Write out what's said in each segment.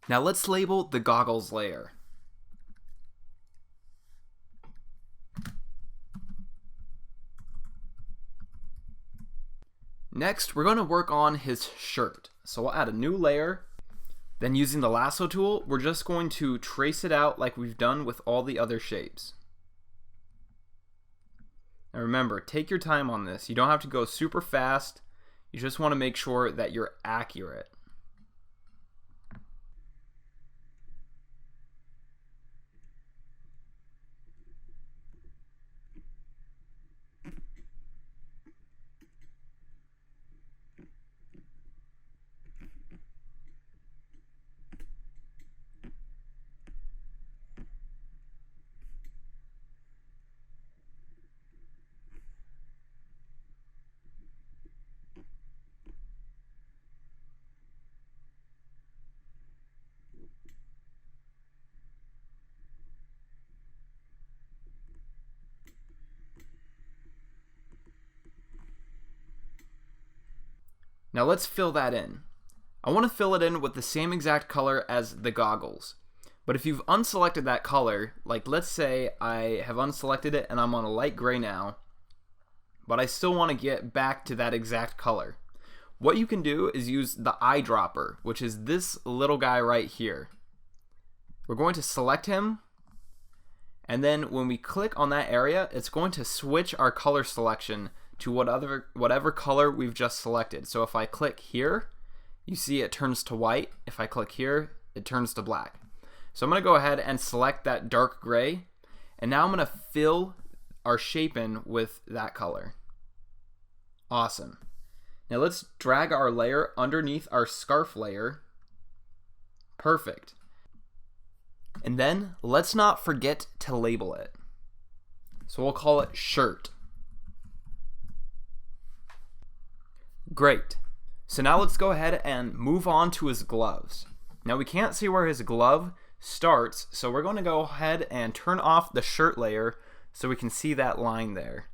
Now let's label the goggles layer. Next, we're going to work on his shirt. So we'll add a new layer. Then using the lasso tool, we're just going to trace it out like we've done with all the other shapes. Now remember, take your time on this. You don't have to go super fast. You just want to make sure that you're accurate. Now let's fill that in. I want to fill it in with the same exact color as the goggles. But if you've unselected that color, like let's say I have unselected it and I'm on a light gray now, but I still want to get back to that exact color. What you can do is use the eyedropper, which is this little guy right here. We're going to select him, and then when we click on that area, it's going to switch our color selection to whatever color we've just selected. So if I click here, you see it turns to white. If I click here, it turns to black. So I'm going to go ahead and select that dark gray, and now I'm going to fill our shape in with that color. Awesome. Now let's drag our layer underneath our scarf layer. Perfect. And then let's not forget to label it. So we'll call it shirt. Great. So now let's go ahead and move on to his gloves. Now we can't see where his glove starts, so we're going to go ahead and turn off the shirt layer so we can see that line there.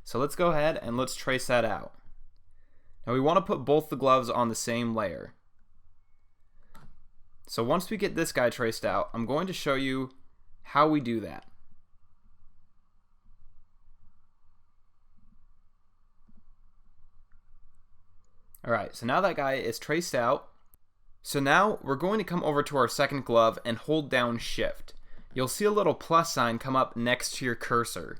So let's go ahead and let's trace that out. Now we want to put both the gloves on the same layer. So once we get this guy traced out, I'm going to show you how we do that. Alright, so now that guy is traced out. So now we're going to come over to our second glove and hold down Shift. You'll see a little plus sign come up next to your cursor.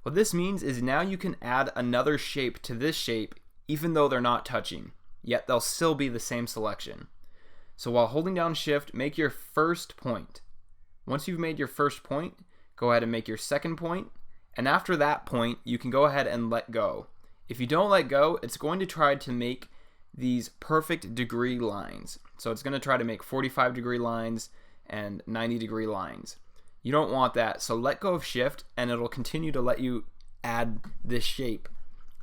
What this means is now you can add another shape to this shape even though they're not touching, yet they'll still be the same selection. So while holding down Shift, make your first point. Once you've made your first point, go ahead and make your second point, and after that point, you can go ahead and let go. If you don't let go, it's going to try to make these perfect degree lines. So it's going to try to make 45-degree lines and 90-degree lines. You don't want that, so let go of Shift, and it'll continue to let you add this shape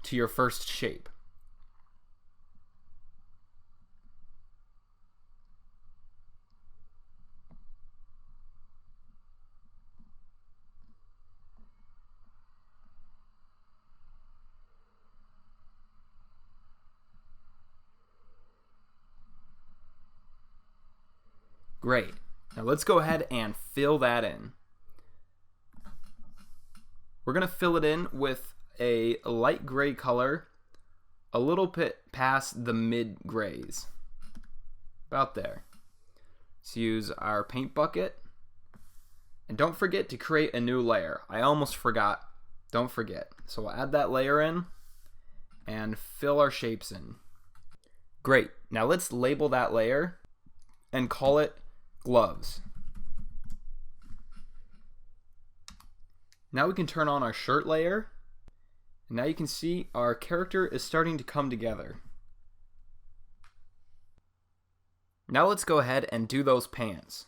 to your first shape. Great. Now let's go ahead and fill that in. We're going to fill it in with a light gray color, a little bit past the mid grays. About there. Let's use our paint bucket. And don't forget to create a new layer. I almost forgot. Don't forget. So we'll add that layer in and fill our shapes in. Great. Now let's label that layer and call it gloves. Now we can turn on our shirt layer, and now you can see our character is starting to come together. Now let's go ahead and do those pants.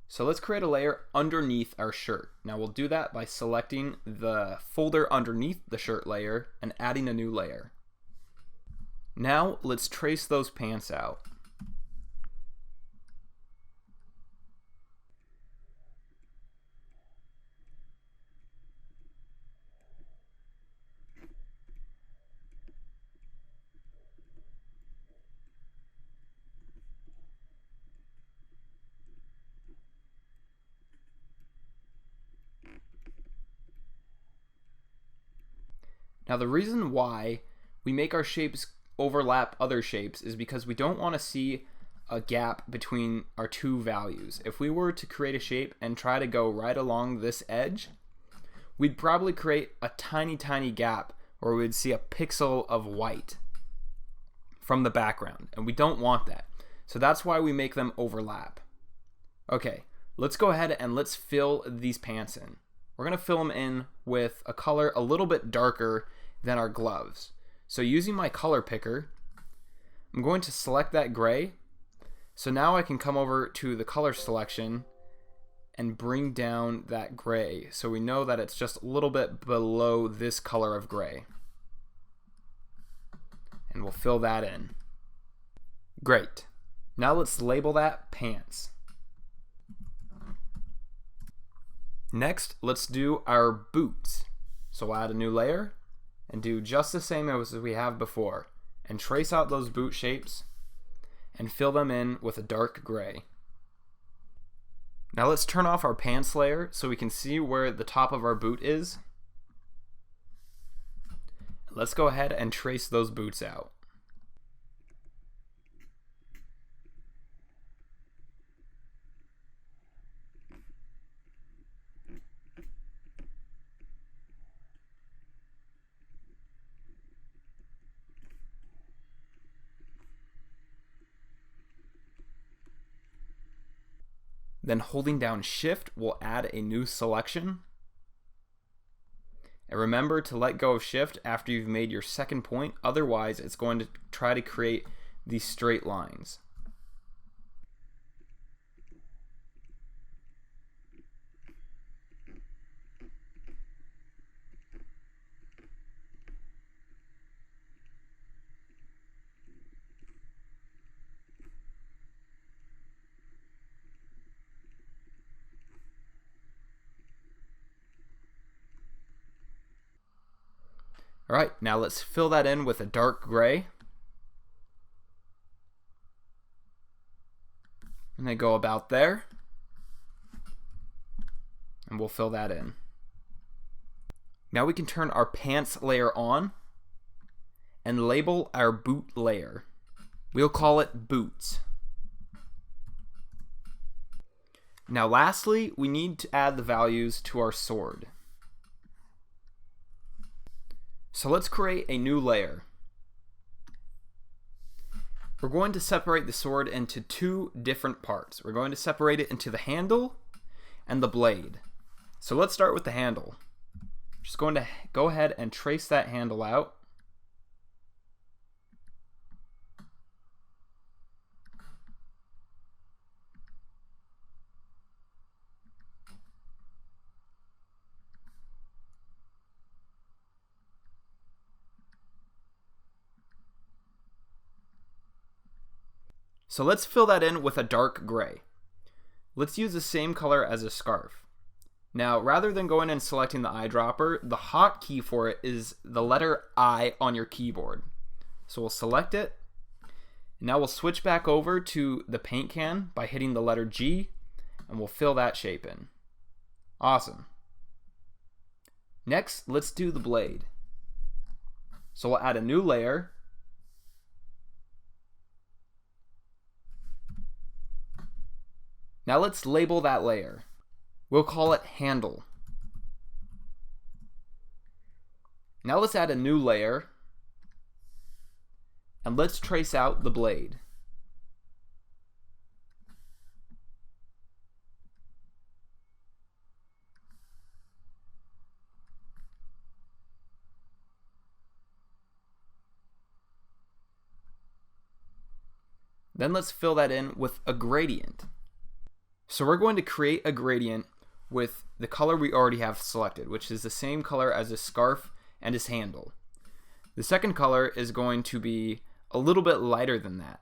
So let's create a layer underneath our shirt. Now we'll do that by selecting the folder underneath the shirt layer and adding a new layer. Now let's trace those pants out. Now the reason why we make our shapes overlap other shapes is because we don't want to see a gap between our two values. If we were to create a shape and try to go right along this edge, we'd probably create a tiny gap where we'd see a pixel of white from the background, and we don't want that. So that's why we make them overlap. Okay, let's go ahead and let's fill these pants in. We're going to fill them in with a color a little bit darker than our gloves. So using my color picker, I'm going to select that gray. So now I can come over to the color selection and bring down that gray, so we know that it's just a little bit below this color of gray. And we'll fill that in. Great. Now let's label that pants. Next, let's do our boots. So we'll add a new layer and do just the same as we have before, and trace out those boot shapes and fill them in with a dark gray. Now let's turn off our pants layer so we can see where the top of our boot is. Let's go ahead and trace those boots out. Then holding down Shift, we'll add a new selection. And remember to let go of Shift after you've made your second point, otherwise it's going to try to create these straight lines. Alright, now let's fill that in with a dark gray. And then go about there. And we'll fill that in. Now we can turn our pants layer on and label our boot layer. We'll call it boots. Now lastly, we need to add the values to our sword. So let's create a new layer. We're going to separate the sword into two different parts. We're going to separate it into the handle and the blade. So let's start with the handle. Just going to go ahead and trace that handle out. So let's fill that in with a dark gray. Let's use the same color as a scarf. Now, rather than going and selecting the eyedropper, the hotkey for it is the letter I on your keyboard. So we'll select it. Now we'll switch back over to the paint can by hitting the letter G, and we'll fill that shape in. Awesome. Next, let's do the blade. So we'll add a new layer. Now let's label that layer. We'll call it handle. Now let's add a new layer, and let's trace out the blade. Then let's fill that in with a gradient. So we're going to create a gradient with the color we already have selected, which is the same color as his scarf and his handle. The second color is going to be a little bit lighter than that.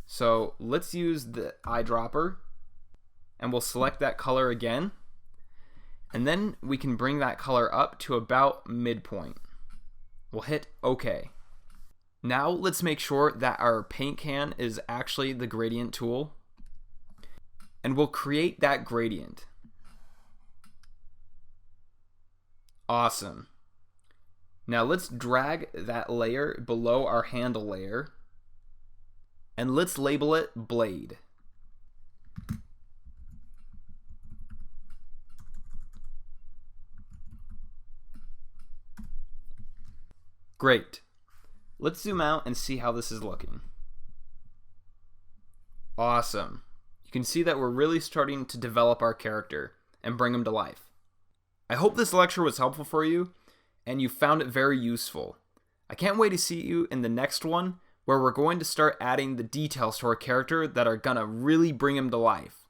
So let's use the eyedropper, and we'll select that color again. And then we can bring that color up to about midpoint. We'll hit OK. Now let's make sure that our paint can is actually the gradient tool, and we'll create that gradient. Awesome. Now let's drag that layer below our handle layer, and let's label it Blade. Great. Let's zoom out and see how this is looking. Awesome. You can see that we're really starting to develop our character and bring him to life. I hope this lecture was helpful for you and you found it very useful. I can't wait to see you in the next one, where we're going to start adding the details to our character that are gonna really bring him to life.